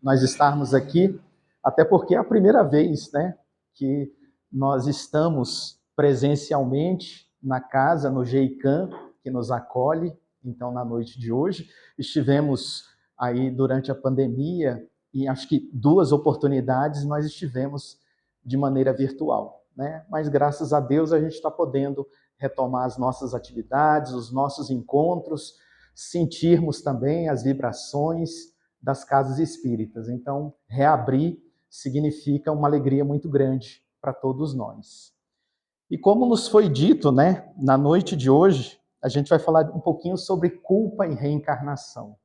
nós estarmos aqui, até porque é a primeira vez, né, que nós estamos presencialmente na casa, no GEICAM, que nos acolhe. Então, na noite de hoje, estivemos aí durante a pandemia, e acho que 2 oportunidades nós estivemos de maneira virtual, né? Mas graças a Deus a gente está podendo retomar as nossas atividades, os nossos encontros, sentirmos também as vibrações das casas espíritas. Então, reabrir significa uma alegria muito grande para todos nós. E como nos foi dito, né, na noite de hoje, a gente vai falar um pouquinho sobre culpa e reencarnação.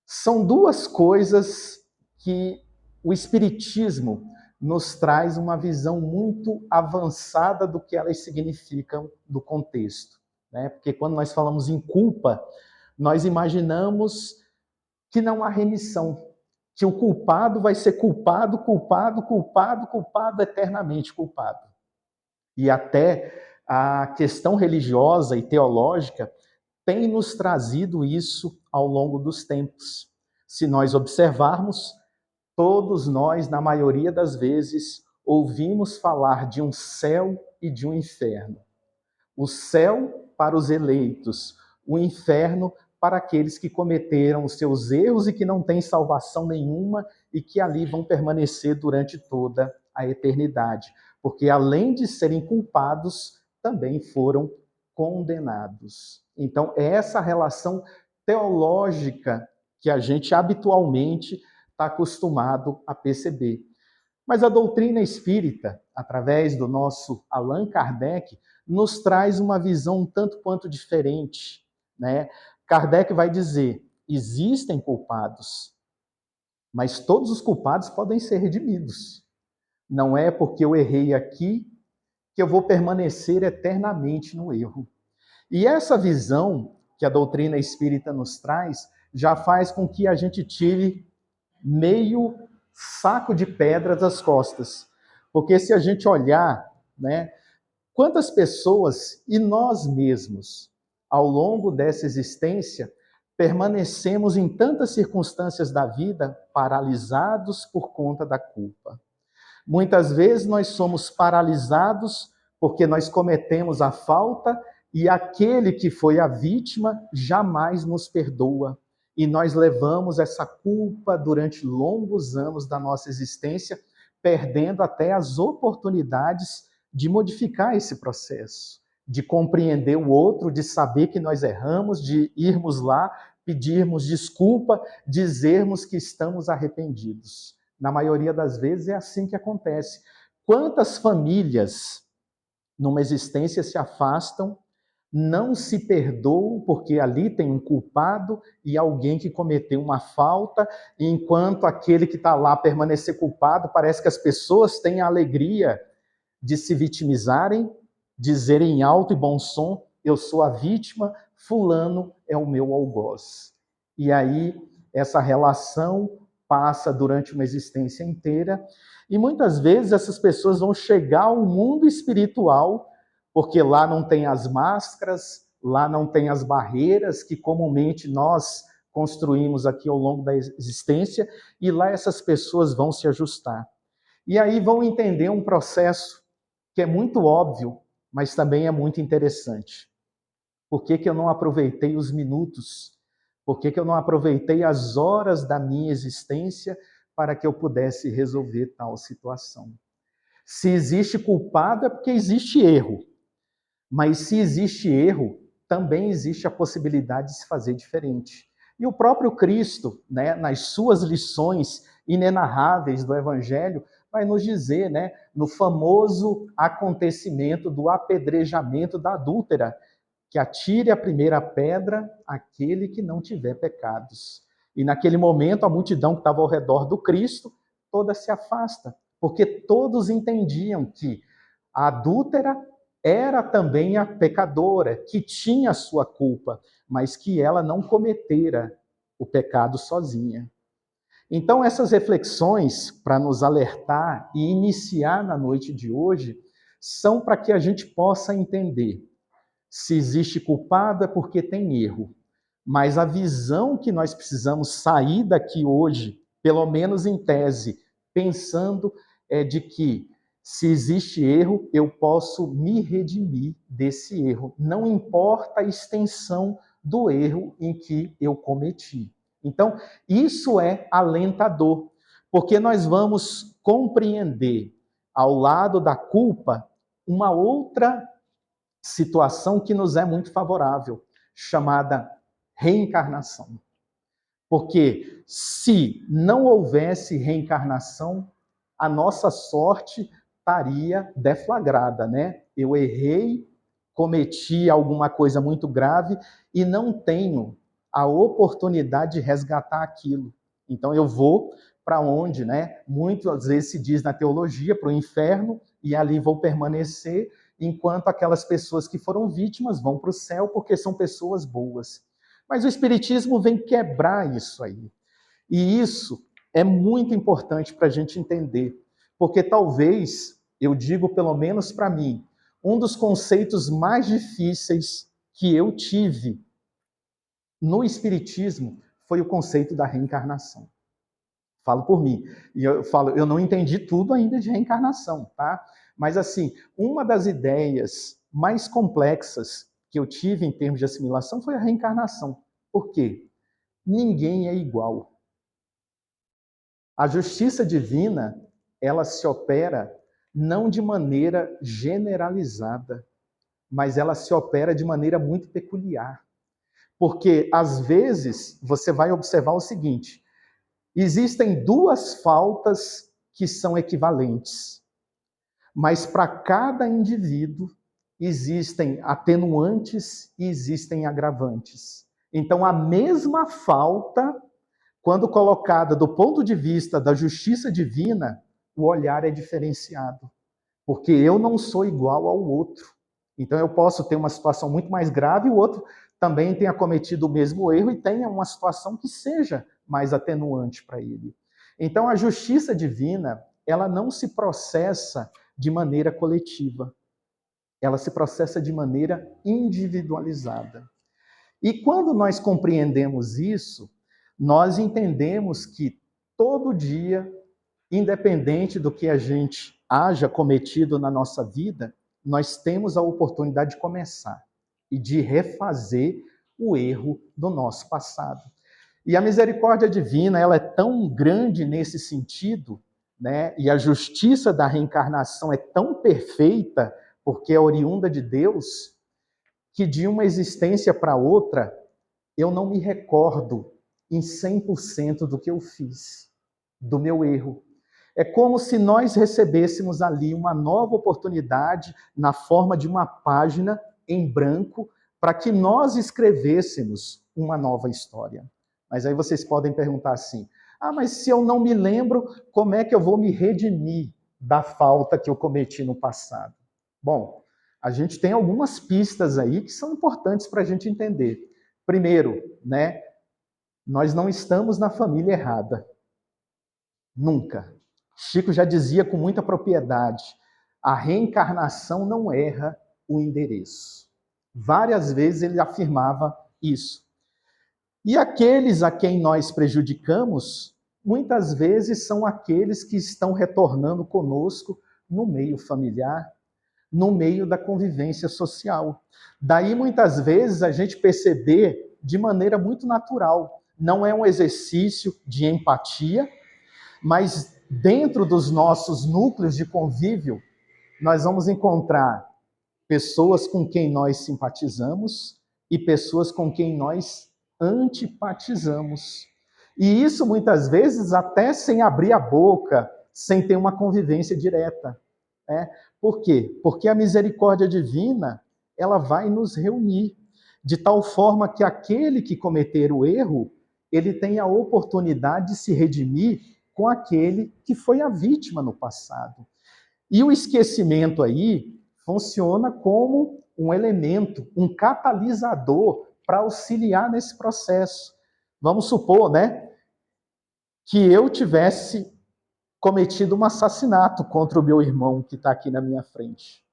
São 2 coisas que o Espiritismo nos traz uma visão muito avançada do que elas significam no contexto, né? Porque quando nós falamos em culpa, nós imaginamos que não há remissão, que o culpado vai ser culpado, culpado, culpado, culpado, eternamente culpado. E até a questão religiosa e teológica tem nos trazido isso ao longo dos tempos. Se nós observarmos, todos nós, na maioria das vezes, ouvimos falar de um céu e de um inferno. O céu para os eleitos, o inferno para aqueles que cometeram os seus erros e que não têm salvação nenhuma e que ali vão permanecer durante toda a eternidade. Porque além de serem culpados, também foram condenados. Então, é essa relação teológica que a gente habitualmente está acostumado a perceber. Mas a doutrina espírita, através do nosso Allan Kardec, nos traz uma visão um tanto quanto diferente, né? Kardec vai dizer: existem culpados, mas todos os culpados podem ser redimidos. Não é porque eu errei aqui que eu vou permanecer eternamente no erro. E essa visão que a doutrina espírita nos traz já faz com que a gente tire meio saco de pedras das costas. Porque se a gente olhar, né, quantas pessoas e nós mesmos, ao longo dessa existência, permanecemos em tantas circunstâncias da vida paralisados por conta da culpa. Muitas vezes nós somos paralisados porque nós cometemos a falta e aquele que foi a vítima jamais nos perdoa. E nós levamos essa culpa durante longos anos da nossa existência, perdendo até as oportunidades de modificar esse processo, de compreender o outro, de saber que nós erramos, de irmos lá, pedirmos desculpa, dizermos que estamos arrependidos. Na maioria das vezes é assim que acontece. Quantas famílias numa existência se afastam, não se perdoam porque ali tem um culpado e alguém que cometeu uma falta, e enquanto aquele que está lá permanecer culpado, parece que as pessoas têm a alegria de se vitimizarem, dizerem em alto e bom som: eu sou a vítima, fulano é o meu algoz. E aí essa relação passa durante uma existência inteira, e muitas vezes essas pessoas vão chegar ao mundo espiritual, porque lá não tem as máscaras, lá não tem as barreiras que comumente nós construímos aqui ao longo da existência, e lá essas pessoas vão se ajustar. E aí vão entender um processo que é muito óbvio, mas também é muito interessante. Por que eu não aproveitei os minutos? Por que eu não aproveitei as horas da minha existência para que eu pudesse resolver tal situação? Se existe culpado é porque existe erro. Mas se existe erro, também existe a possibilidade de se fazer diferente. E o próprio Cristo, né, nas suas lições inenarráveis do Evangelho, vai nos dizer, né, no famoso acontecimento do apedrejamento da adúltera, que atire a primeira pedra aquele que não tiver pecados. E naquele momento, a multidão que estava ao redor do Cristo, toda se afasta, porque todos entendiam que a adúltera era também a pecadora, que tinha a sua culpa, mas que ela não cometera o pecado sozinha. Então, essas reflexões, para nos alertar e iniciar na noite de hoje, são para que a gente possa entender: se existe culpado é porque tem erro. Mas a visão que nós precisamos sair daqui hoje pelo menos em tese, pensando de que se existe erro, eu posso me redimir desse erro. Não importa a extensão do erro em que eu cometi. Então, isso é alentador, porque nós vamos compreender, ao lado da culpa, uma outra situação que nos é muito favorável, chamada reencarnação. Porque se não houvesse reencarnação, a nossa sorte estaria deflagrada, né? Eu errei, cometi alguma coisa muito grave e não tenho a oportunidade de resgatar aquilo. Então eu vou para onde, né? Muitas vezes se diz na teologia, para o inferno, e ali vou permanecer, enquanto aquelas pessoas que foram vítimas vão para o céu porque são pessoas boas. Mas o Espiritismo vem quebrar isso aí. E isso é muito importante para a gente entender, porque talvez, eu digo pelo menos para mim, um dos conceitos mais difíceis que eu tive no Espiritismo foi o conceito da reencarnação. Falo por mim. E eu falo, eu não entendi tudo ainda de reencarnação, tá? Mas assim, uma das ideias mais complexas que eu tive em termos de assimilação foi a reencarnação. Por quê? Ninguém é igual. A justiça divina, ela se opera não de maneira generalizada, mas ela se opera de maneira muito peculiar. Porque, às vezes, você vai observar o seguinte: existem duas faltas que são equivalentes, mas para cada indivíduo existem atenuantes e existem agravantes. Então, a mesma falta, quando colocada do ponto de vista da justiça divina, o olhar é diferenciado, porque eu não sou igual ao outro. Então eu posso ter uma situação muito mais grave e o outro também tenha cometido o mesmo erro e tenha uma situação que seja mais atenuante para ele. Então a justiça divina, ela não se processa de maneira coletiva. Ela se processa de maneira individualizada. E quando nós compreendemos isso, nós entendemos que todo dia, independente do que a gente haja cometido na nossa vida, nós temos a oportunidade de começar e de refazer o erro do nosso passado. E a misericórdia divina, ela é tão grande nesse sentido, né? E a justiça da reencarnação é tão perfeita, porque é oriunda de Deus, que de uma existência para outra, eu não me recordo em 100% do que eu fiz, do meu erro. É como se nós recebêssemos ali uma nova oportunidade na forma de uma página em branco para que nós escrevêssemos uma nova história. Mas aí vocês podem perguntar assim: ah, mas se eu não me lembro, como é que eu vou me redimir da falta que eu cometi no passado? Bom, a gente tem algumas pistas aí que são importantes para a gente entender. Primeiro, né, nós não estamos na família errada. Nunca. Chico já dizia com muita propriedade: a reencarnação não erra o endereço. Várias vezes ele afirmava isso. E aqueles a quem nós prejudicamos, muitas vezes são aqueles que estão retornando conosco no meio familiar, no meio da convivência social. Daí, muitas vezes, a gente perceber de maneira muito natural. Não é um exercício de empatia, mas dentro dos nossos núcleos de convívio, nós vamos encontrar pessoas com quem nós simpatizamos e pessoas com quem nós antipatizamos. E isso, muitas vezes, até sem abrir a boca, sem ter uma convivência direta. Né? Por quê? Porque a misericórdia divina, ela vai nos reunir, de tal forma que aquele que cometer o erro, ele tem a oportunidade de se redimir com aquele que foi a vítima no passado. E o esquecimento aí funciona como um elemento, um catalisador para auxiliar nesse processo. Vamos supor, né, que eu tivesse cometido um assassinato contra o meu irmão que está aqui na minha frente.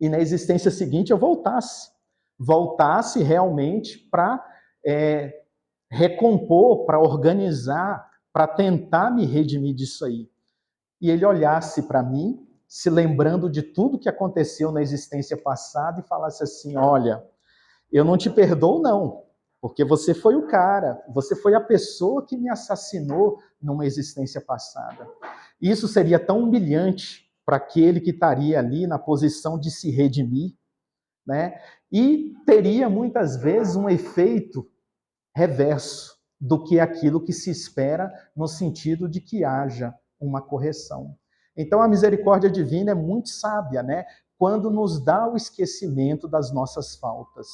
E na existência seguinte eu voltasse realmente para recompor, para organizar, para tentar me redimir disso aí. E ele olhasse para mim, se lembrando de tudo que aconteceu na existência passada e falasse assim: olha, eu não te perdoo não, porque você foi o cara, você foi a pessoa que me assassinou numa existência passada. Isso seria tão humilhante para aquele que estaria ali na posição de se redimir, né? E teria muitas vezes um efeito reverso do que aquilo que se espera, no sentido de que haja uma correção. Então a misericórdia divina é muito sábia, né? Quando nos dá o esquecimento das nossas faltas,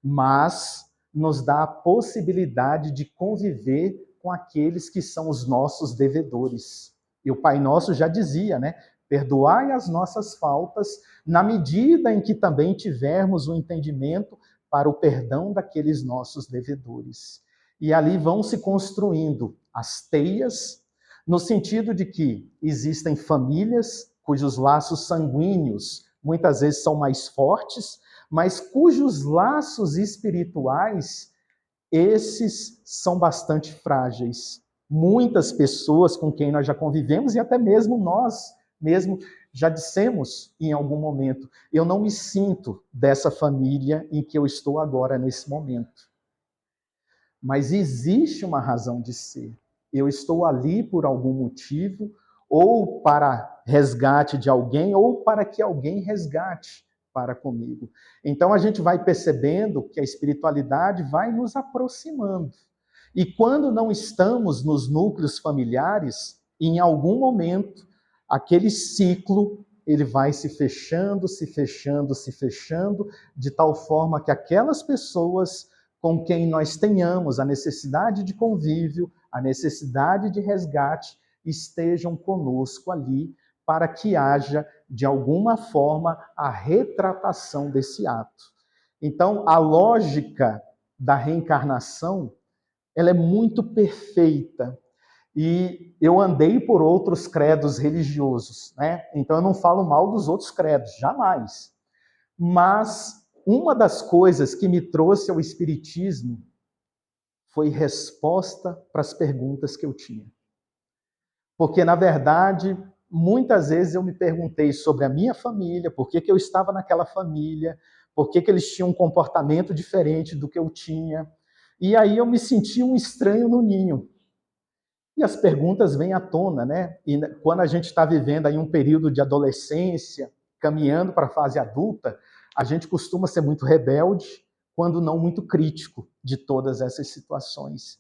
mas nos dá a possibilidade de conviver com aqueles que são os nossos devedores. E o Pai Nosso já dizia, né? Perdoai as nossas faltas, na medida em que também tivermos o entendimento para o perdão daqueles nossos devedores. E ali vão se construindo as teias, no sentido de que existem famílias cujos laços sanguíneos muitas vezes são mais fortes, mas cujos laços espirituais, esses são bastante frágeis. Muitas pessoas com quem nós já convivemos, e até mesmo nós mesmo já dissemos em algum momento: eu não me sinto dessa família em que eu estou agora nesse momento. Mas existe uma razão de ser. Eu estou ali por algum motivo, ou para resgate de alguém, ou para que alguém resgate para comigo. Então a gente vai percebendo que a espiritualidade vai nos aproximando. E quando não estamos nos núcleos familiares, em algum momento, aquele ciclo ele vai se fechando, se fechando, se fechando, de tal forma que aquelas pessoas com quem nós tenhamos a necessidade de convívio, a necessidade de resgate, estejam conosco ali, para que haja, de alguma forma, a retratação desse ato. Então, a lógica da reencarnação, ela é muito perfeita. E eu andei por outros credos religiosos, né? Então eu não falo mal dos outros credos, jamais. Mas uma das coisas que me trouxe ao Espiritismo foi resposta para as perguntas que eu tinha. Porque, na verdade, muitas vezes eu me perguntei sobre a minha família, por que eu estava naquela família, por que eles tinham um comportamento diferente do que eu tinha. E aí eu me senti um estranho no ninho. E as perguntas vêm à tona, né? E quando a gente está vivendo aí um período de adolescência, caminhando para a fase adulta, a gente costuma ser muito rebelde, quando não muito crítico de todas essas situações.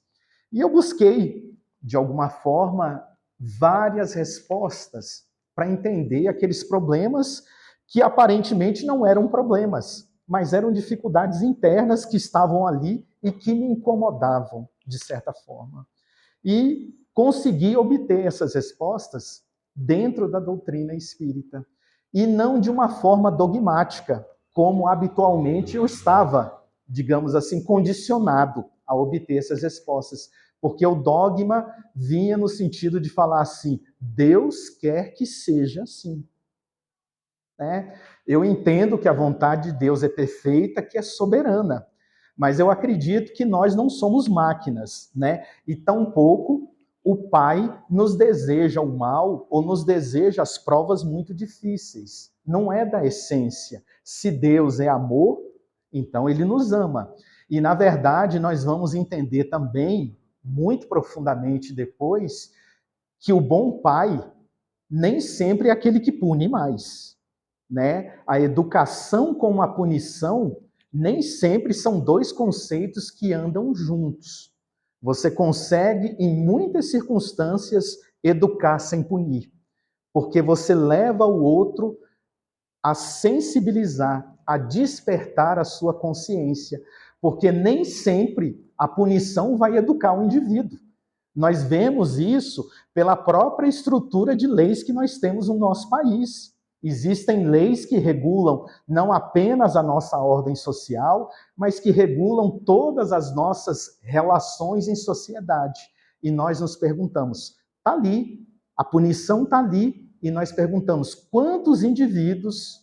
E eu busquei, de alguma forma, várias respostas para entender aqueles problemas que aparentemente não eram problemas, mas eram dificuldades internas que estavam ali e que me incomodavam, de certa forma. E consegui obter essas respostas dentro da doutrina espírita. E não de uma forma dogmática, como habitualmente eu estava, digamos assim, condicionado a obter essas respostas. Porque o dogma vinha no sentido de falar assim: Deus quer que seja assim. Né? Eu entendo que a vontade de Deus é perfeita, que é soberana. Mas eu acredito que nós não somos máquinas, né? E tampouco o Pai nos deseja o mal ou nos deseja as provas muito difíceis. Não é da essência. Se Deus é amor, então ele nos ama. E, na verdade, nós vamos entender também, muito profundamente depois, que o bom pai nem sempre é aquele que pune mais. Né? A educação com a punição nem sempre são dois conceitos que andam juntos. Você consegue, em muitas circunstâncias, educar sem punir, porque você leva o outro a sensibilizar, a despertar a sua consciência, porque nem sempre a punição vai educar o indivíduo. Nós vemos isso pela própria estrutura de leis que nós temos no nosso país. Existem leis que regulam não apenas a nossa ordem social, mas que regulam todas as nossas relações em sociedade. E nós nos perguntamos, está ali, a punição está ali, e nós perguntamos, quantos indivíduos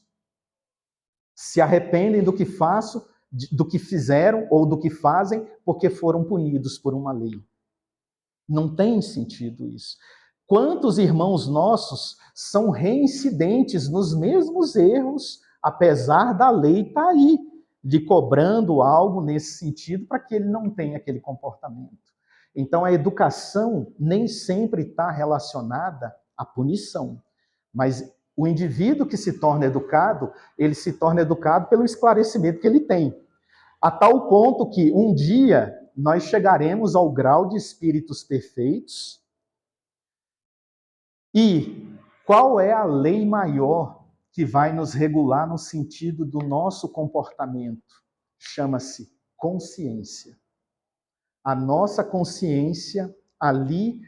se arrependem do que faço, do que fizeram ou do que fazem, porque foram punidos por uma lei? Não tem sentido isso. Quantos irmãos nossos são reincidentes nos mesmos erros, apesar da lei estar aí, lhe cobrando algo nesse sentido para que ele não tenha aquele comportamento. Então, a educação nem sempre está relacionada à punição, mas o indivíduo que se torna educado, ele se torna educado pelo esclarecimento que ele tem. A tal ponto que um dia nós chegaremos ao grau de espíritos perfeitos. E qual é a lei maior que vai nos regular no sentido do nosso comportamento? Chama-se consciência. A nossa consciência, ali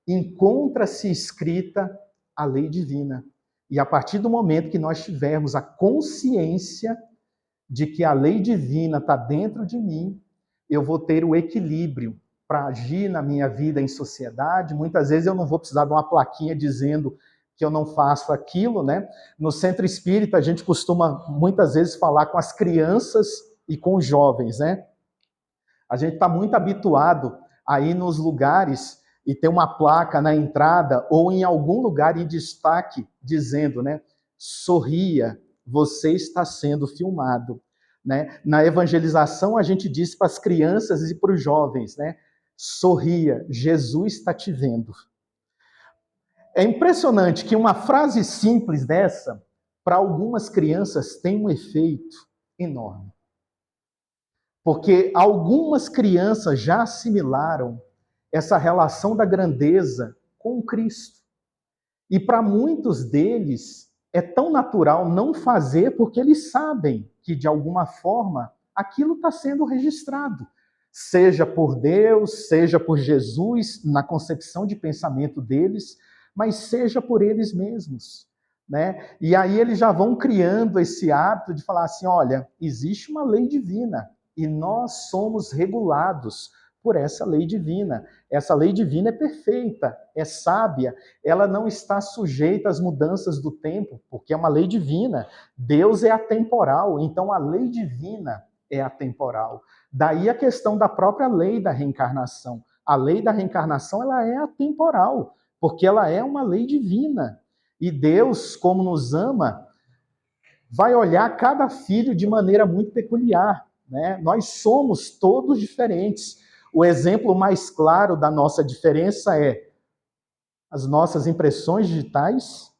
encontra-se escrita a lei divina. E a partir do momento que nós tivermos a consciência de que a lei divina está dentro de mim, eu vou ter o equilíbrio para agir na minha vida em sociedade. Muitas vezes eu não vou precisar de uma plaquinha dizendo que eu não faço aquilo, né? No centro espírita, a gente costuma muitas vezes falar com as crianças e com os jovens, né? A gente está muito habituado a ir nos lugares e ter uma placa na entrada ou em algum lugar em destaque dizendo, né? Sorria, você está sendo filmado. Né? Na evangelização, a gente diz para as crianças e para os jovens, né? Sorria, Jesus está te vendo. É impressionante que uma frase simples dessa, para algumas crianças, tem um efeito enorme. Porque algumas crianças já assimilaram essa relação da grandeza com Cristo. E para muitos deles, é tão natural não fazer porque eles sabem que, de alguma forma, aquilo está sendo registrado. Seja por Deus, seja por Jesus, na concepção de pensamento deles, mas seja por eles mesmos. Né? E aí eles já vão criando esse hábito de falar assim, olha, existe uma lei divina e nós somos regulados por essa lei divina. Essa lei divina é perfeita, é sábia, ela não está sujeita às mudanças do tempo, porque é uma lei divina. Deus é atemporal, então a lei divina é atemporal. Daí a questão da própria lei da reencarnação. A lei da reencarnação ela é atemporal, porque ela é uma lei divina. E Deus, como nos ama, vai olhar cada filho de maneira muito peculiar. Né? Nós somos todos diferentes. O exemplo mais claro da nossa diferença é as nossas impressões digitais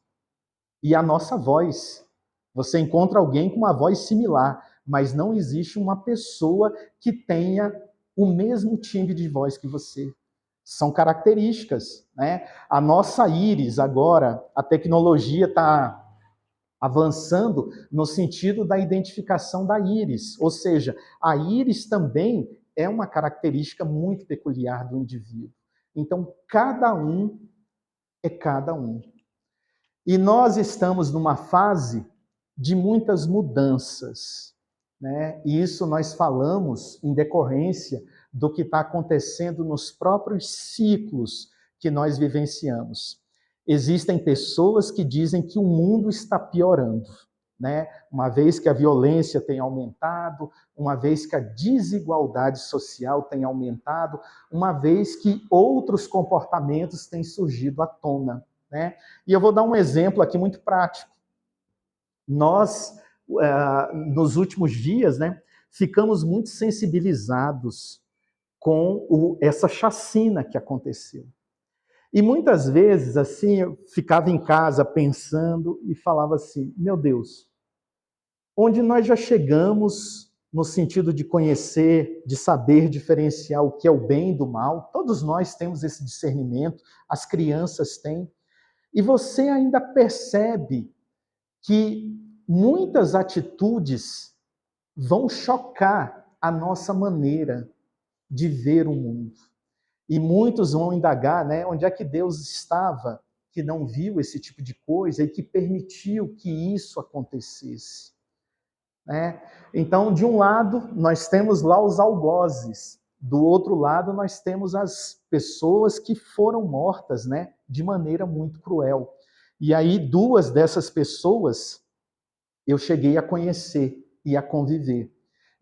e a nossa voz. Você encontra alguém com uma voz similar, mas não existe uma pessoa que tenha o mesmo timbre de voz que você. São características, né? A nossa íris agora, a tecnologia está avançando no sentido da identificação da íris, ou seja, a íris também é uma característica muito peculiar do indivíduo. Então, cada um é cada um. E nós estamos numa fase de muitas mudanças, né? E isso nós falamos em decorrência do que está acontecendo nos próprios ciclos que nós vivenciamos. Existem pessoas que dizem que o mundo está piorando, né? Uma vez que a violência tem aumentado, uma vez que a desigualdade social tem aumentado, uma vez que outros comportamentos têm surgido à tona, né? E eu vou dar um exemplo aqui muito prático. Nós, nos últimos dias, né, ficamos muito sensibilizados com essa chacina que aconteceu. E muitas vezes, assim, eu ficava em casa pensando e falava assim, meu Deus, onde nós já chegamos no sentido de conhecer, de saber diferenciar o que é o bem do mal, todos nós temos esse discernimento, as crianças têm, e você ainda percebe que muitas atitudes vão chocar a nossa maneira de ver o mundo. E muitos vão indagar, né, onde é que Deus estava, que não viu esse tipo de coisa e que permitiu que isso acontecesse. Né? Então, de um lado, nós temos lá os algozes, do outro lado, nós temos as pessoas que foram mortas, né, de maneira muito cruel. E aí, duas dessas pessoas eu cheguei a conhecer e a conviver.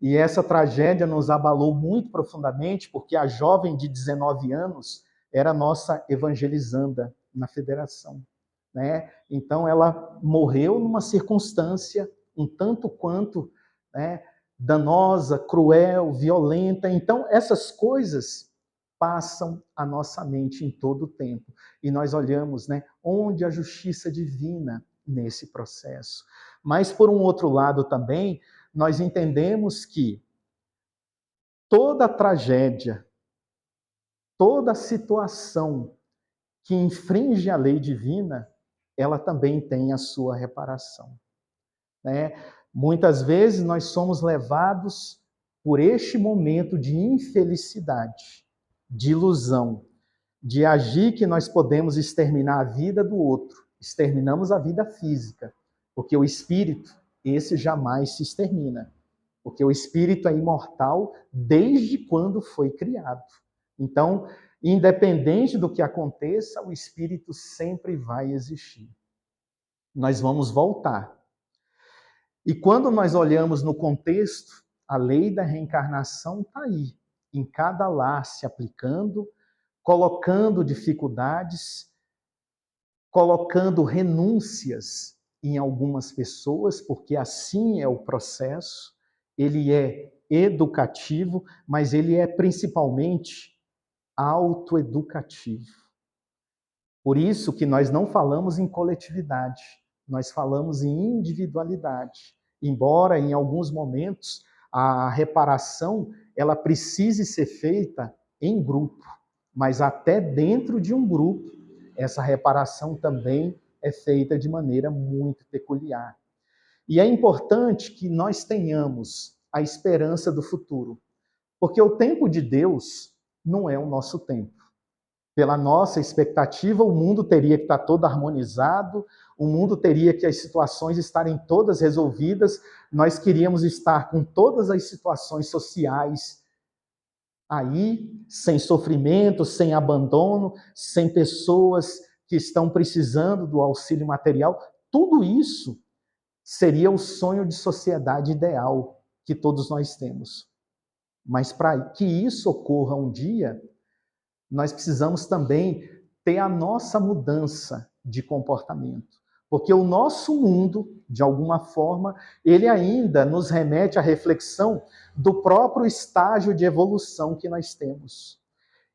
E essa tragédia nos abalou muito profundamente, porque a jovem de 19 anos, era nossa evangelizanda na federação, né? Então ela morreu numa circunstância um tanto quanto, né, danosa, cruel, violenta. Então essas coisas passam a nossa mente em todo o tempo. E nós olhamos, né, onde a justiça divina nesse processo. Mas por um outro lado também, nós entendemos que toda tragédia, toda situação que infringe a lei divina, ela também tem a sua reparação, né? Muitas vezes nós somos levados por este momento de infelicidade, de ilusão, de agir que nós podemos exterminar a vida do outro. Exterminamos a vida física, porque o espírito, esse jamais se extermina. Porque o espírito é imortal desde quando foi criado. Então, independente do que aconteça, o espírito sempre vai existir. Nós vamos voltar. E quando nós olhamos no contexto, a lei da reencarnação está aí, em cada lar se aplicando, colocando dificuldades, colocando renúncias em algumas pessoas, porque assim é o processo. Ele é educativo, mas ele é principalmente autoeducativo. Por isso que nós não falamos em coletividade, nós falamos em individualidade. Embora em alguns momentos a reparação ela precise ser feita em grupo, mas até dentro de um grupo essa reparação também é feita de maneira muito peculiar. E é importante que nós tenhamos a esperança do futuro, porque o tempo de Deus não é o nosso tempo. Pela nossa expectativa, o mundo teria que estar todo harmonizado, o mundo teria que as situações estarem todas resolvidas, nós queríamos estar com todas as situações sociais aí, sem sofrimento, sem abandono, sem pessoas que estão precisando do auxílio material. Tudo isso seria o sonho de sociedade ideal que todos nós temos. Mas para que isso ocorra um dia, nós precisamos também ter a nossa mudança de comportamento. Porque o nosso mundo, de alguma forma, ele ainda nos remete à reflexão do próprio estágio de evolução que nós temos.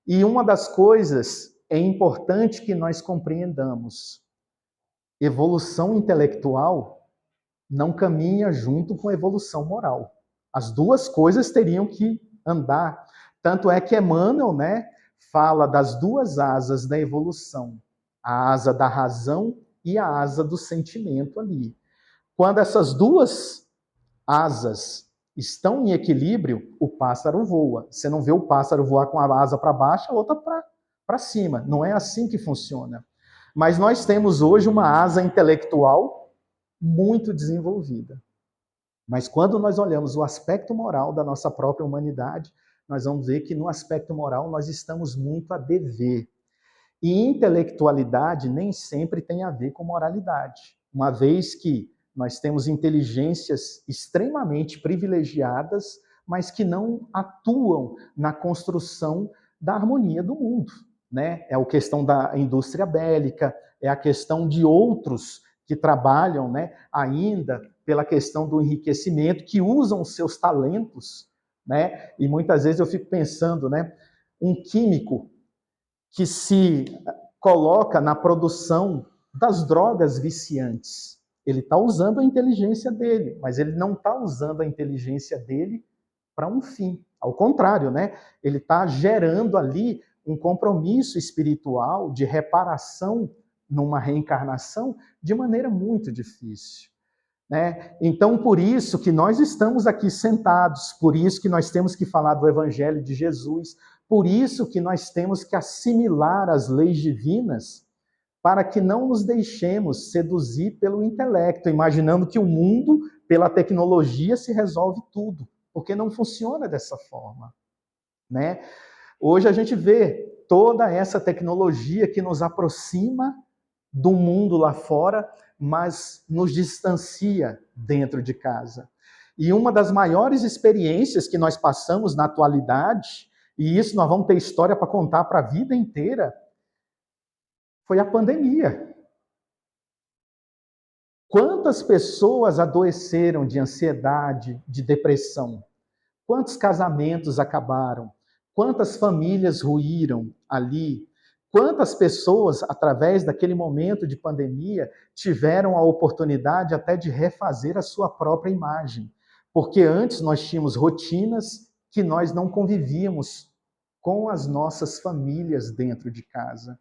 E uma das coisas é importante que nós compreendamos: evolução intelectual não caminha junto com evolução moral. As duas coisas teriam que andar. Tanto é que Emmanuel, né, fala das duas asas da evolução, a asa da razão e a asa do sentimento ali. Quando essas duas asas estão em equilíbrio, o pássaro voa. Você não vê o pássaro voar com a asa para baixo, a outra para cima. Não é assim que funciona. Mas nós temos hoje uma asa intelectual muito desenvolvida. Mas quando nós olhamos o aspecto moral da nossa própria humanidade, nós vamos ver que no aspecto moral nós estamos muito a dever. E intelectualidade nem sempre tem a ver com moralidade, uma vez que nós temos inteligências extremamente privilegiadas, mas que não atuam na construção da harmonia do mundo, né? É a questão da indústria bélica, é a questão de outros que trabalham, né, ainda pela questão do enriquecimento, que usam os seus talentos, né? E muitas vezes eu fico pensando, né, um químico que se coloca na produção das drogas viciantes. Ele está usando a inteligência dele, mas ele não está usando a inteligência dele para um fim. Ao contrário, né? Ele está gerando ali um compromisso espiritual de reparação numa reencarnação de maneira muito difícil, né? Então, por isso que nós estamos aqui sentados, por isso que nós temos que falar do Evangelho de Jesus, por isso que nós temos que assimilar as leis divinas, para que não nos deixemos seduzir pelo intelecto, imaginando que o mundo, pela tecnologia, se resolve tudo, porque não funciona dessa forma, né? Hoje a gente vê toda essa tecnologia que nos aproxima do mundo lá fora, mas nos distancia dentro de casa. E uma das maiores experiências que nós passamos na atualidade, e isso nós vamos ter história para contar para a vida inteira, foi a pandemia. Quantas pessoas adoeceram de ansiedade, de depressão? Quantos casamentos acabaram? Quantas famílias ruíram ali? Quantas pessoas, através daquele momento de pandemia, tiveram a oportunidade até de refazer a sua própria imagem? Porque antes nós tínhamos rotinas que nós não convivíamos com as nossas famílias dentro de casa.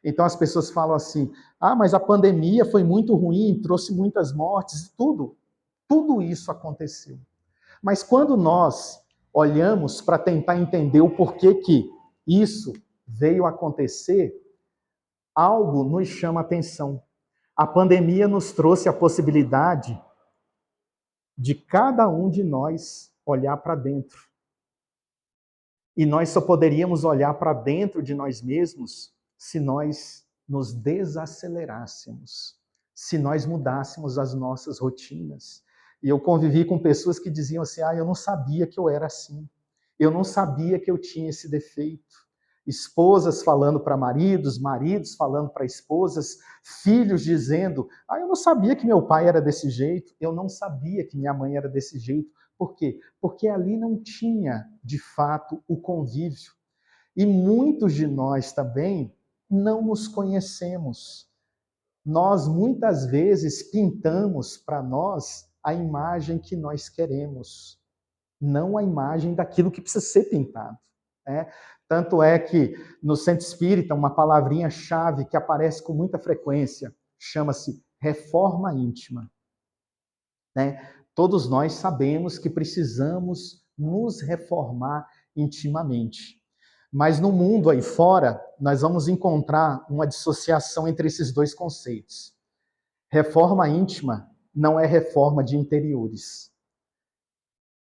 Então as pessoas falam assim: ah, mas a pandemia foi muito ruim, trouxe muitas mortes, tudo isso aconteceu. Mas quando nós olhamos para tentar entender o porquê que isso veio acontecer, algo nos chama a atenção. A pandemia nos trouxe a possibilidade de cada um de nós olhar para dentro. E nós só poderíamos olhar para dentro de nós mesmos se nós nos desacelerássemos, se nós mudássemos as nossas rotinas. E eu convivi com pessoas que diziam assim: ah, eu não sabia que eu era assim, eu não sabia que eu tinha esse defeito. Esposas falando para maridos, maridos falando para esposas, filhos dizendo: ah, eu não sabia que meu pai era desse jeito, eu não sabia que minha mãe era desse jeito. Por quê? Porque ali não tinha, de fato, o convívio. E muitos de nós também não nos conhecemos. Nós, muitas vezes, pintamos para nós a imagem que nós queremos, não a imagem daquilo que precisa ser pintado. Né? Tanto é que no Centro Espírita, uma palavrinha-chave que aparece com muita frequência chama-se reforma íntima. Né? Todos nós sabemos que precisamos nos reformar intimamente. Mas no mundo aí fora, nós vamos encontrar uma dissociação entre esses dois conceitos. Reforma íntima não é reforma de interiores.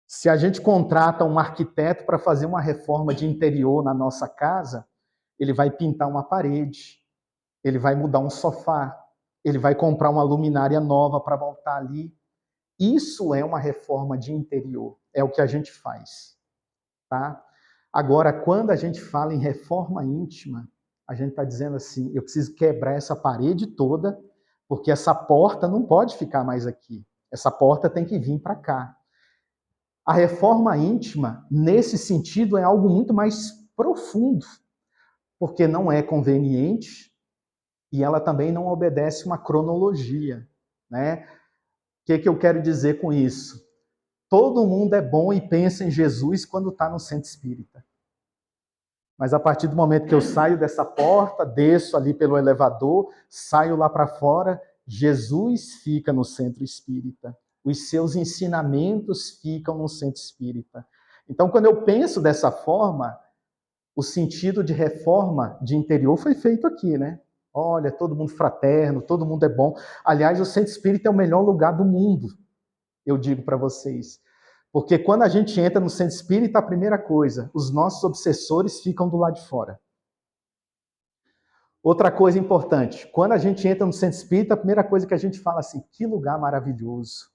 Se a gente contrata um arquiteto para fazer uma reforma de interior na nossa casa, ele vai pintar uma parede, ele vai mudar um sofá, ele vai comprar uma luminária nova para voltar ali. Isso é uma reforma de interior, é o que a gente faz, tá? Agora, quando a gente fala em reforma íntima, a gente está dizendo assim: eu preciso quebrar essa parede toda, porque essa porta não pode ficar mais aqui. Essa porta tem que vir para cá. A reforma íntima, nesse sentido, é algo muito mais profundo, porque não é conveniente e ela também não obedece uma cronologia, né? O que eu quero dizer com isso? Todo mundo é bom e pensa em Jesus quando está no centro espírita. Mas a partir do momento que eu saio dessa porta, desço ali pelo elevador, saio lá para fora, Jesus fica no centro espírita. Os seus ensinamentos ficam no centro espírita. Então, quando eu penso dessa forma, o sentido de reforma de interior foi feito aqui, né? Olha, todo mundo fraterno, todo mundo é bom. Aliás, o centro espírita é o melhor lugar do mundo, eu digo para vocês. Porque quando a gente entra no centro espírita, a primeira coisa, os nossos obsessores ficam do lado de fora. Outra coisa importante, quando a gente entra no centro espírita, a primeira coisa que a gente fala assim: que lugar maravilhoso,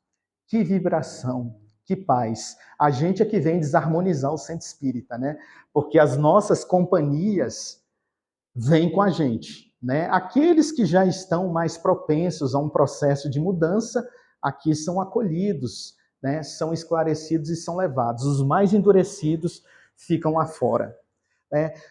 que vibração, que paz. A gente é que vem desarmonizar o centro espírita, né? Porque as nossas companhias vêm com a gente, né? Aqueles que já estão mais propensos a um processo de mudança, aqui são acolhidos, né? São esclarecidos e são levados. Os mais endurecidos ficam lá fora.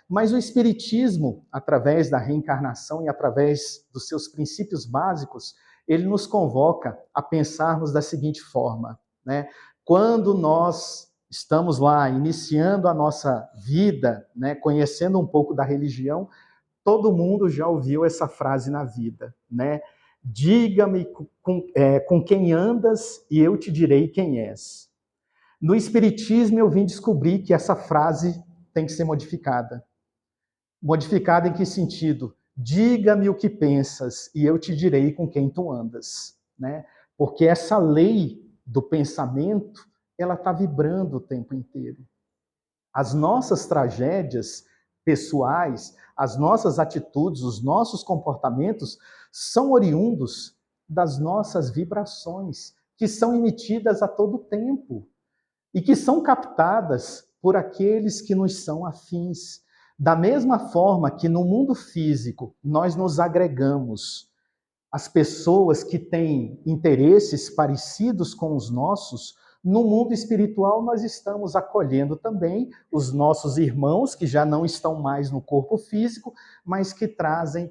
Mas o Espiritismo, através da reencarnação e através dos seus princípios básicos, ele nos convoca a pensarmos da seguinte forma, né? Quando nós estamos lá iniciando a nossa vida, né, conhecendo um pouco da religião, todo mundo já ouviu essa frase na vida, né? Diga-me com quem andas e eu te direi quem és. No Espiritismo eu vim descobrir que essa frase tem que ser modificada. Modificada em que sentido? Diga-me o que pensas e eu te direi com quem tu andas, né? Porque essa lei do pensamento, ela está vibrando o tempo inteiro. As nossas tragédias pessoais, as nossas atitudes, os nossos comportamentos são oriundos das nossas vibrações, que são emitidas a todo tempo e que são captadas por aqueles que nos são afins. Da mesma forma que no mundo físico nós nos agregamos às pessoas que têm interesses parecidos com os nossos, no mundo espiritual nós estamos acolhendo também os nossos irmãos que já não estão mais no corpo físico, mas que trazem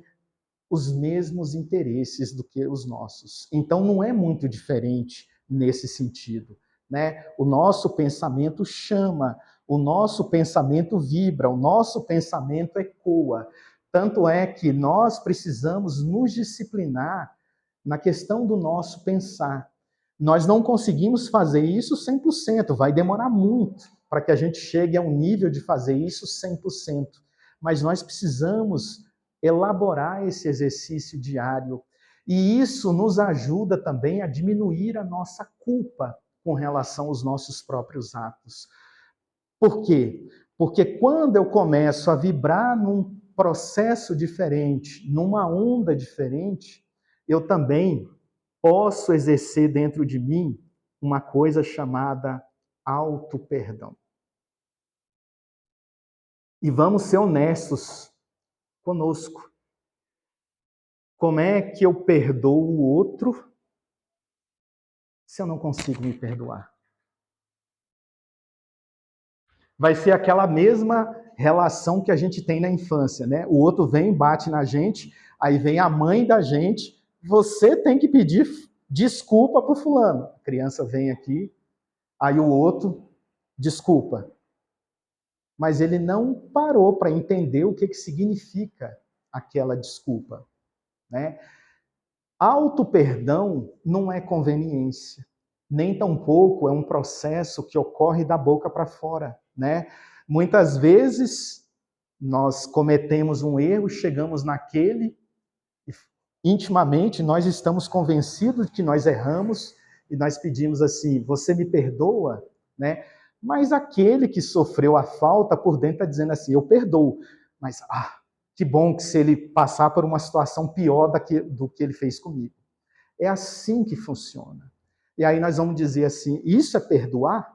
os mesmos interesses do que os nossos. Então não é muito diferente nesse sentido, né? O nosso pensamento chama, o nosso pensamento vibra, o nosso pensamento ecoa. Tanto é que nós precisamos nos disciplinar na questão do nosso pensar. Nós não conseguimos fazer isso 100%, vai demorar muito para que a gente chegue a um nível de fazer isso 100%. Mas nós precisamos elaborar esse exercício diário. E isso nos ajuda também a diminuir a nossa culpa com relação aos nossos próprios atos. Por quê? Porque quando eu começo a vibrar num processo diferente, numa onda diferente, eu também posso exercer dentro de mim uma coisa chamada auto-perdão. E vamos ser honestos conosco. Como é que eu perdoo o outro se eu não consigo me perdoar? Vai ser aquela mesma relação que a gente tem na infância, né? O outro vem, bate na gente, aí vem a mãe da gente, você tem que pedir desculpa pro fulano. A criança vem aqui, aí o outro, desculpa. Mas ele não parou para entender o que significa aquela desculpa, né? Auto-perdão não é conveniência, nem tampouco é um processo que ocorre da boca para fora, né? Muitas vezes nós cometemos um erro, chegamos naquele, intimamente nós estamos convencidos de que nós erramos e nós pedimos assim: você me perdoa, né? Mas aquele que sofreu a falta por dentro está dizendo assim: eu perdoo, mas que bom que se ele passar por uma situação pior do que ele fez comigo. É assim que funciona. E aí nós vamos dizer assim: isso é perdoar?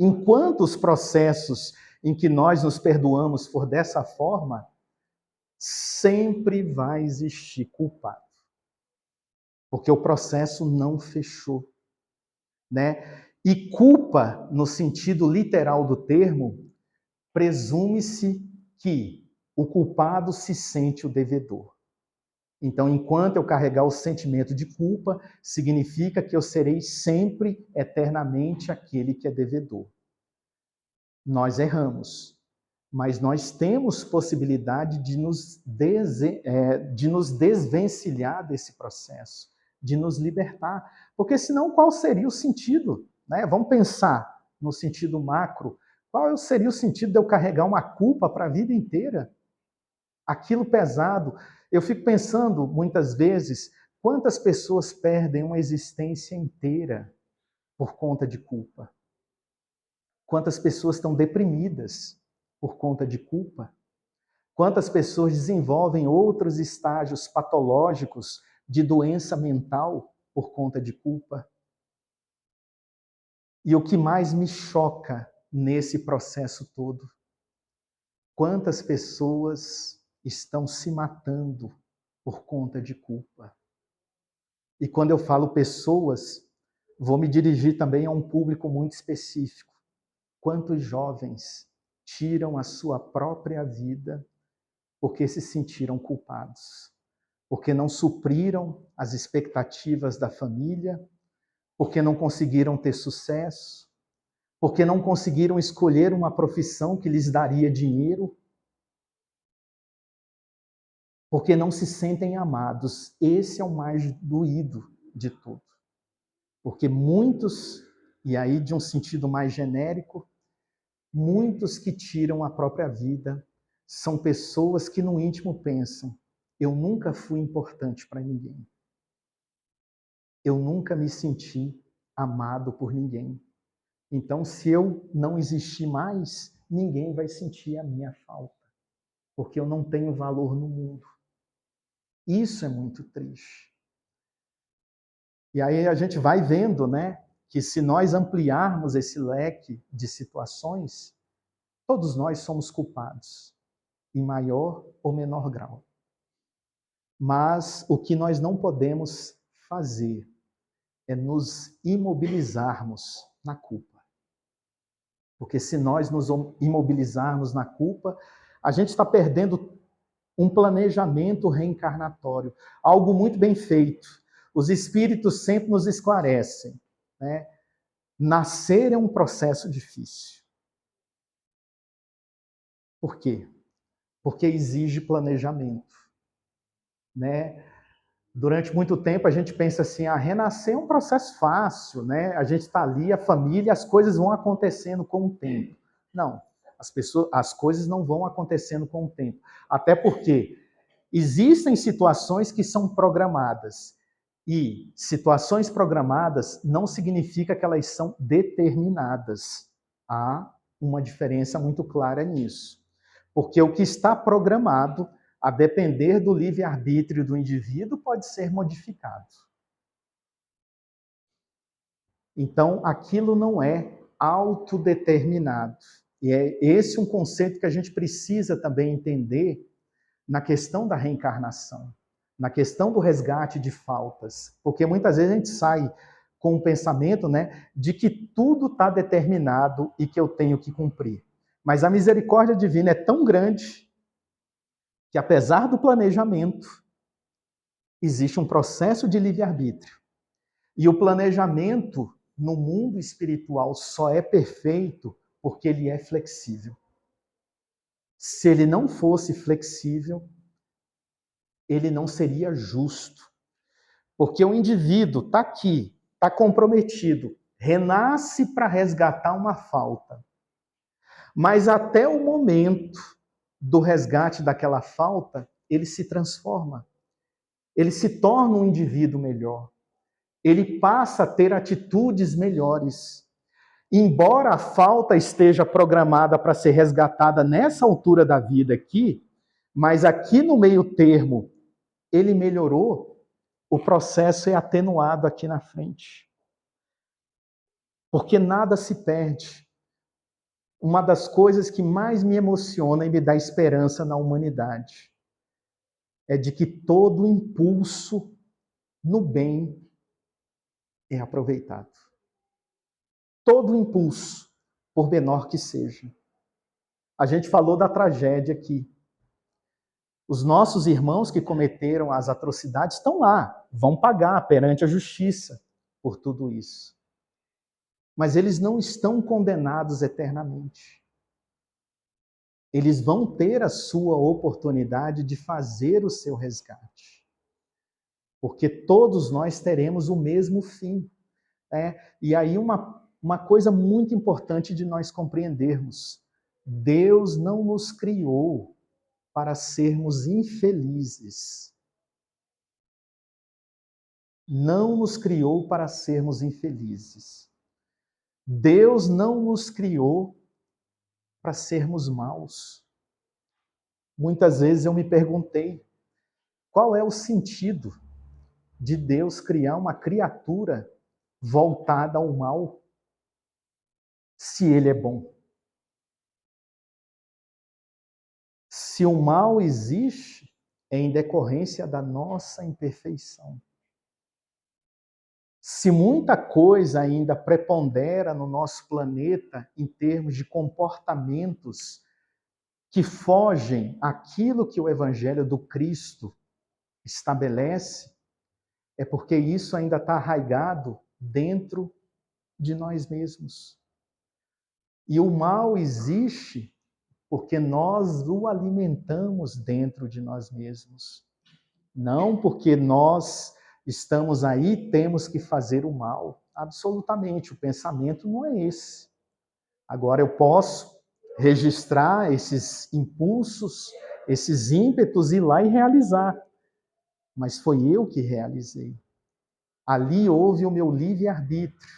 Enquanto os processos em que nós nos perdoamos for dessa forma, sempre vai existir culpado. Porque o processo não fechou, né? E culpa, no sentido literal do termo, presume-se que o culpado se sente o devedor. Então, enquanto eu carregar o sentimento de culpa, significa que eu serei sempre, eternamente, aquele que é devedor. Nós erramos, mas nós temos possibilidade de nos desvencilhar desse processo, de nos libertar. Porque senão, qual seria o sentido? Né? Vamos pensar no sentido macro. Qual seria o sentido de eu carregar uma culpa para a vida inteira? Aquilo pesado. Eu fico pensando, muitas vezes, quantas pessoas perdem uma existência inteira por conta de culpa? Quantas pessoas estão deprimidas por conta de culpa? Quantas pessoas desenvolvem outros estágios patológicos de doença mental por conta de culpa? E o que mais me choca nesse processo todo? Quantas pessoas estão se matando por conta de culpa? E quando eu falo pessoas, vou me dirigir também a um público muito específico. Quantos jovens tiram a sua própria vida porque se sentiram culpados? Porque não supriram as expectativas da família, porque não conseguiram ter sucesso, porque não conseguiram escolher uma profissão que lhes daria dinheiro, porque não se sentem amados. Esse é o mais doído de tudo. Porque muitos, e aí de um sentido mais genérico, muitos que tiram a própria vida são pessoas que no íntimo pensam: eu nunca fui importante para ninguém. Eu nunca me senti amado por ninguém. Então, se eu não existir mais, ninguém vai sentir a minha falta, porque eu não tenho valor no mundo. Isso é muito triste. E aí a gente vai vendo, né, que se nós ampliarmos esse leque de situações, todos nós somos culpados, em maior ou menor grau. Mas o que nós não podemos fazer é nos imobilizarmos na culpa. Porque se nós nos imobilizarmos na culpa, a gente está perdendo um planejamento reencarnatório, algo muito bem feito. Os espíritos sempre nos esclarecem, né? Nascer é um processo difícil. Por quê? Porque exige planejamento, né? Durante muito tempo a gente pensa assim, renascer é um processo fácil, né? A gente está ali, a família, as coisas vão acontecendo com o tempo. Não, as coisas não vão acontecendo com o tempo. Até porque existem situações que são programadas. E situações programadas não significa que elas são determinadas. Há uma diferença muito clara nisso. Porque o que está programado, a depender do livre-arbítrio do indivíduo, pode ser modificado. Então, aquilo não é autodeterminado. E é esse um conceito que a gente precisa também entender na questão da reencarnação, na questão do resgate de faltas. Porque muitas vezes a gente sai com o pensamento, né, de que tudo está determinado e que eu tenho que cumprir. Mas a misericórdia divina é tão grande que, apesar do planejamento, existe um processo de livre-arbítrio. E o planejamento no mundo espiritual só é perfeito porque ele é flexível. Se ele não fosse flexível, ele não seria justo. Porque o indivíduo está aqui, está comprometido, renasce para resgatar uma falta. Mas até o momento do resgate daquela falta, ele se transforma. Ele se torna um indivíduo melhor. Ele passa a ter atitudes melhores. Embora a falta esteja programada para ser resgatada nessa altura da vida aqui, mas aqui no meio termo ele melhorou, o processo é atenuado aqui na frente. Porque nada se perde. Uma das coisas que mais me emociona e me dá esperança na humanidade é de que todo impulso no bem é aproveitado. Todo impulso, por menor que seja. A gente falou da tragédia aqui. Os nossos irmãos que cometeram as atrocidades estão lá, vão pagar perante a justiça por tudo isso. Mas eles não estão condenados eternamente. Eles vão ter a sua oportunidade de fazer o seu resgate. Porque todos nós teremos o mesmo fim. E aí uma coisa muito importante de nós compreendermos. Deus não nos criou para sermos infelizes. Não nos criou para sermos infelizes. Deus não nos criou para sermos maus. Muitas vezes eu me perguntei, qual é o sentido de Deus criar uma criatura voltada ao mal, se ele é bom? Se o mal existe, é em decorrência da nossa imperfeição. Se muita coisa ainda prepondera no nosso planeta em termos de comportamentos que fogem àquilo que o Evangelho do Cristo estabelece, é porque isso ainda está arraigado dentro de nós mesmos. E o mal existe porque nós o alimentamos dentro de nós mesmos. Não porque nós estamos aí, temos que fazer o mal. Absolutamente, o pensamento não é esse. Agora eu posso registrar esses impulsos, esses ímpetos, ir lá e realizar. Mas foi eu que realizei. Ali houve o meu livre-arbítrio.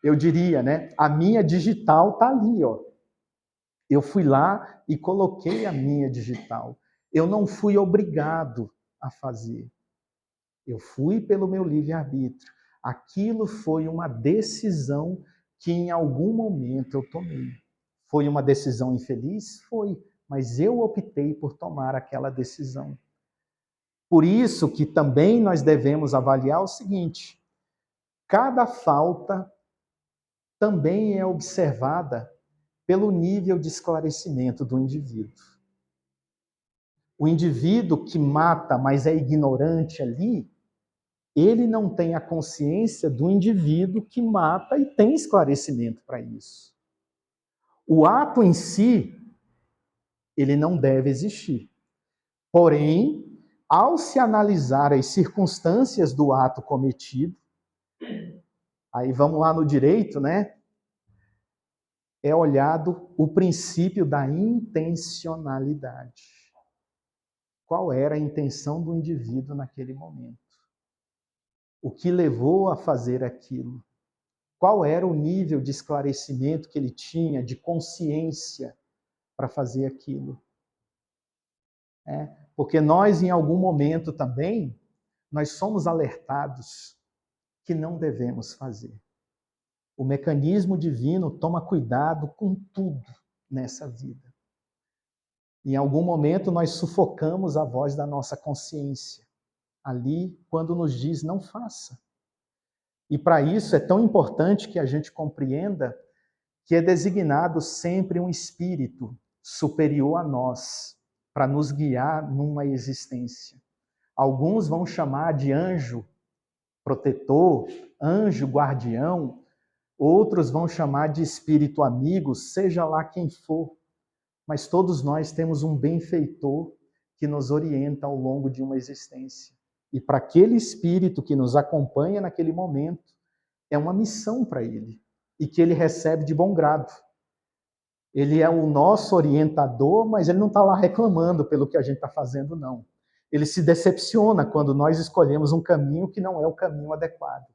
Eu diria, né? A minha digital está ali, ó. Eu fui lá e coloquei a minha digital. Eu não fui obrigado a fazer. Eu fui pelo meu livre-arbítrio. Aquilo foi uma decisão que em algum momento eu tomei. Foi uma decisão infeliz? Foi, mas eu optei por tomar aquela decisão. Por isso que também nós devemos avaliar o seguinte: cada falta também é observada pelo nível de esclarecimento do indivíduo. O indivíduo que mata, mas é ignorante ali, ele não tem a consciência do indivíduo que mata e tem esclarecimento para isso. O ato em si, ele não deve existir. Porém, ao se analisar as circunstâncias do ato cometido, aí vamos lá no direito, né? É olhado o princípio da intencionalidade. Qual era a intenção do indivíduo naquele momento? O que levou a fazer aquilo? Qual era o nível de esclarecimento que ele tinha, de consciência para fazer aquilo? Porque nós, em algum momento também, nós somos alertados que não devemos fazer. O mecanismo divino toma cuidado com tudo nessa vida. Em algum momento nós sufocamos a voz da nossa consciência, ali quando nos diz não faça. E para isso é tão importante que a gente compreenda que é designado sempre um espírito superior a nós, para nos guiar numa existência. Alguns vão chamar de anjo protetor, anjo guardião, outros vão chamar de espírito amigo, seja lá quem for. Mas todos nós temos um benfeitor que nos orienta ao longo de uma existência. E para aquele espírito que nos acompanha naquele momento, é uma missão para ele, e que ele recebe de bom grado. Ele é o nosso orientador, mas ele não está lá reclamando pelo que a gente está fazendo, não. Ele se decepciona quando nós escolhemos um caminho que não é o caminho adequado.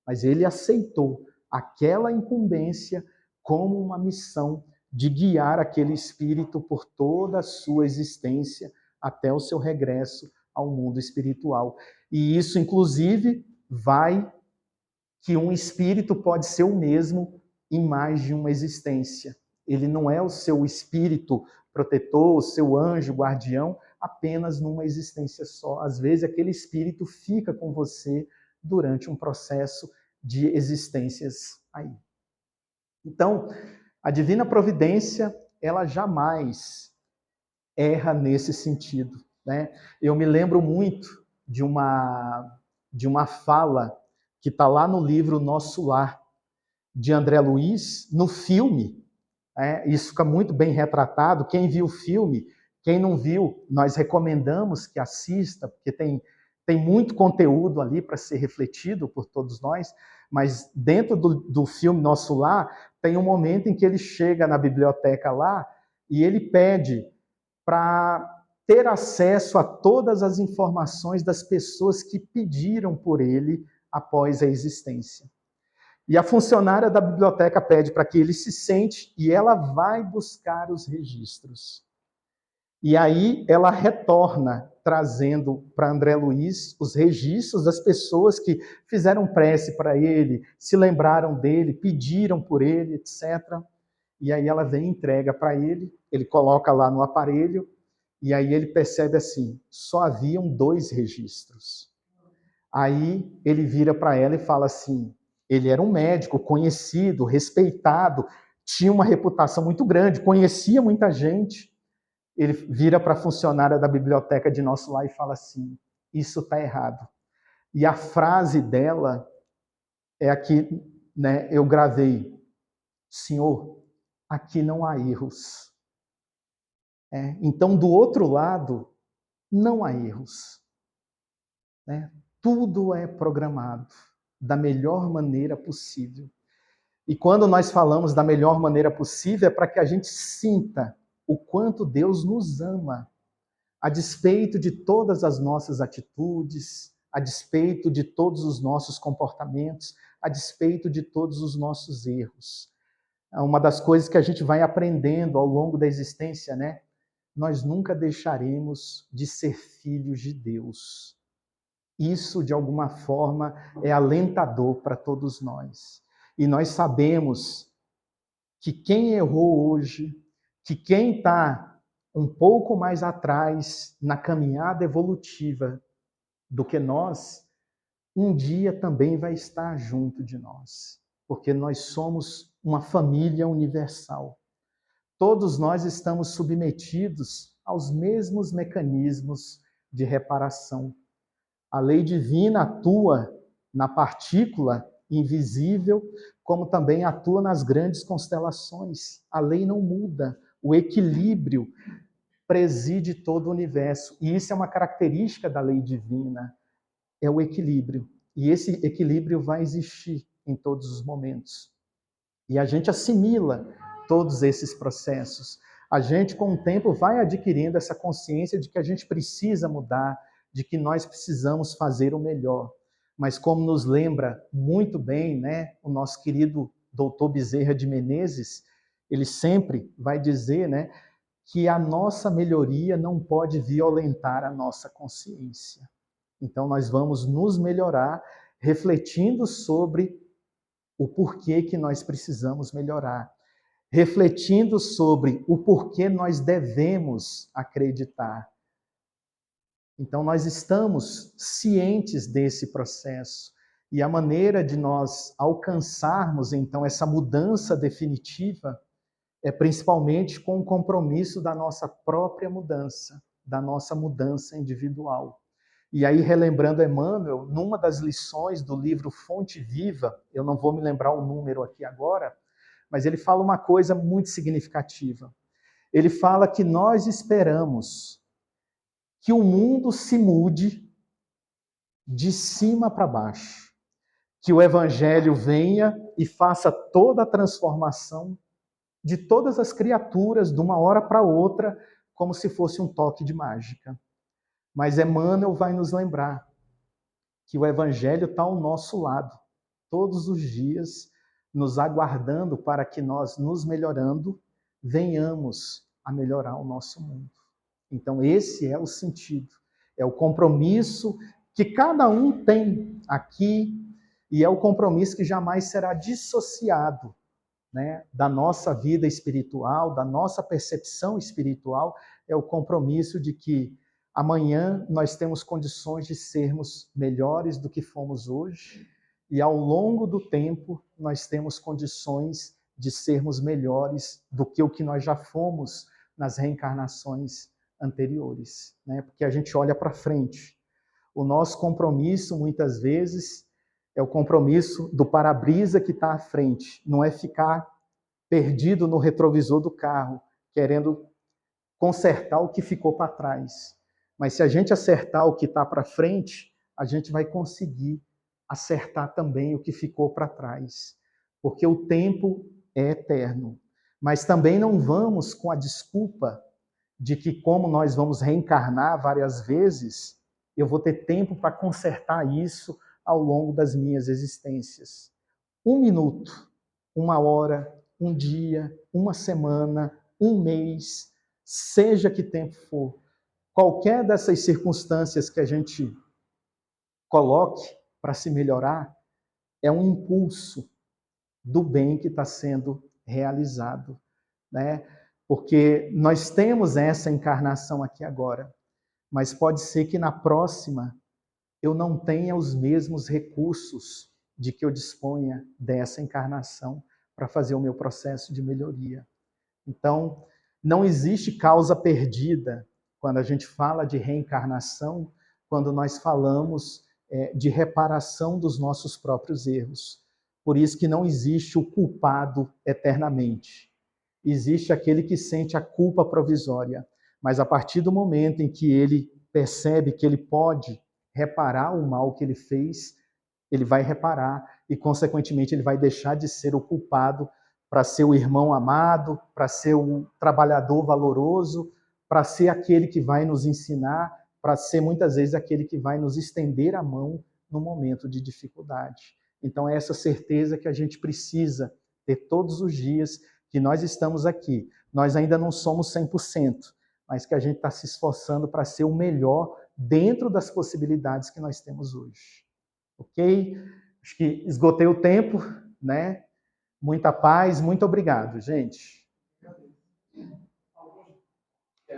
Mas ele aceitou aquela incumbência como uma missão de guiar aquele espírito por toda a sua existência até o seu regresso ao mundo espiritual. E isso, inclusive, vai que um espírito pode ser o mesmo em mais de uma existência. Ele não é o seu espírito protetor, o seu anjo guardião, apenas numa existência só. Às vezes, aquele espírito fica com você durante um processo de existências aí. Então, a divina providência, ela jamais erra nesse sentido, né? Eu me lembro muito de uma fala que está lá no livro Nosso Lar, de André Luiz, no filme. Isso fica muito bem retratado. Quem viu o filme, quem não viu, nós recomendamos que assista, porque tem muito conteúdo ali para ser refletido por todos nós, mas dentro do filme Nosso Lar, tem um momento em que ele chega na biblioteca lá e ele pede para ter acesso a todas as informações das pessoas que pediram por ele após a existência. E a funcionária da biblioteca pede para que ele se sente e ela vai buscar os registros. E aí ela retorna, trazendo para André Luiz os registros das pessoas que fizeram prece para ele, se lembraram dele, pediram por ele, etc. E aí ela vem e entrega para ele coloca lá no aparelho, e aí ele percebe assim, só haviam 2 registros. Aí ele vira para ela e fala assim, ele era um médico conhecido, respeitado, tinha uma reputação muito grande, conhecia muita gente. Ele vira para a funcionária da biblioteca de Nosso Lar e fala assim, isso está errado. E a frase dela é aqui, né, eu gravei, Senhor, aqui não há erros. Então, do outro lado, não há erros. Tudo é programado da melhor maneira possível. E quando nós falamos da melhor maneira possível, é para que a gente sinta o quanto Deus nos ama, a despeito de todas as nossas atitudes, a despeito de todos os nossos comportamentos, a despeito de todos os nossos erros. Uma das coisas que a gente vai aprendendo ao longo da existência, né? Nós nunca deixaremos de ser filhos de Deus. Isso, de alguma forma, é alentador para todos nós. E nós sabemos que quem errou hoje, que quem está um pouco mais atrás na caminhada evolutiva do que nós, um dia também vai estar junto de nós, porque nós somos uma família universal. Todos nós estamos submetidos aos mesmos mecanismos de reparação. A lei divina atua na partícula invisível, como também atua nas grandes constelações. A lei não muda, o equilíbrio preside todo o universo. E isso é uma característica da lei divina, é o equilíbrio. E esse equilíbrio vai existir em todos os momentos. E a gente assimila todos esses processos. A gente, com o tempo, vai adquirindo essa consciência de que a gente precisa mudar, de que nós precisamos fazer o melhor. Mas como nos lembra muito bem, né, o nosso querido doutor Bezerra de Menezes, ele sempre vai dizer, né, que a nossa melhoria não pode violentar a nossa consciência. Então nós vamos nos melhorar refletindo sobre o porquê que nós precisamos melhorar, refletindo sobre o porquê nós devemos acreditar. Então, nós estamos cientes desse processo e a maneira de nós alcançarmos, então, essa mudança definitiva é principalmente com o compromisso da nossa própria mudança, da nossa mudança individual. E aí, relembrando Emmanuel, numa das lições do livro Fonte Viva, eu não vou me lembrar o número aqui agora, mas ele fala uma coisa muito significativa. Ele fala que nós esperamos que o mundo se mude de cima para baixo, que o evangelho venha e faça toda a transformação de todas as criaturas de uma hora para outra, como se fosse um toque de mágica. Mas Emmanuel vai nos lembrar que o evangelho está ao nosso lado, todos os dias, nos aguardando para que nós, nos melhorando, venhamos a melhorar o nosso mundo. Então, esse é o sentido, é o compromisso que cada um tem aqui e é o compromisso que jamais será dissociado, né, da nossa vida espiritual, da nossa percepção espiritual, é o compromisso de que amanhã nós temos condições de sermos melhores do que fomos hoje e ao longo do tempo nós temos condições de sermos melhores do que o que nós já fomos nas reencarnações anteriores, né? Porque a gente olha para frente. O nosso compromisso, muitas vezes, é o compromisso do para-brisa que está à frente. Não é ficar perdido no retrovisor do carro, querendo consertar o que ficou para trás. Mas se a gente acertar o que está para frente, a gente vai conseguir acertar também o que ficou para trás. Porque o tempo é eterno. Mas também não vamos com a desculpa de que, como nós vamos reencarnar várias vezes, eu vou ter tempo para consertar isso ao longo das minhas existências. 1 minuto, 1 hora, 1 dia, 1 semana, 1 mês, seja que tempo for, qualquer dessas circunstâncias que a gente coloque para se melhorar, é um impulso do bem que está sendo realizado, né? Porque nós temos essa encarnação aqui agora, mas pode ser que na próxima eu não tenha os mesmos recursos de que eu disponha dessa encarnação para fazer o meu processo de melhoria. Então, não existe causa perdida quando a gente fala de reencarnação, quando nós falamos de reparação dos nossos próprios erros. Por isso que não existe o culpado eternamente. Existe aquele que sente a culpa provisória, mas a partir do momento em que ele percebe que ele pode reparar o mal que ele fez, ele vai reparar e, consequentemente, ele vai deixar de ser o culpado para ser o irmão amado, para ser o trabalhador valoroso, para ser aquele que vai nos ensinar, para ser muitas vezes aquele que vai nos estender a mão no momento de dificuldade. Então, é essa certeza que a gente precisa ter todos os dias que nós estamos aqui. Nós ainda não somos 100%, mas que a gente está se esforçando para ser o melhor dentro das possibilidades que nós temos hoje. Ok? Acho que esgotei o tempo, né? Muita paz, muito obrigado, gente.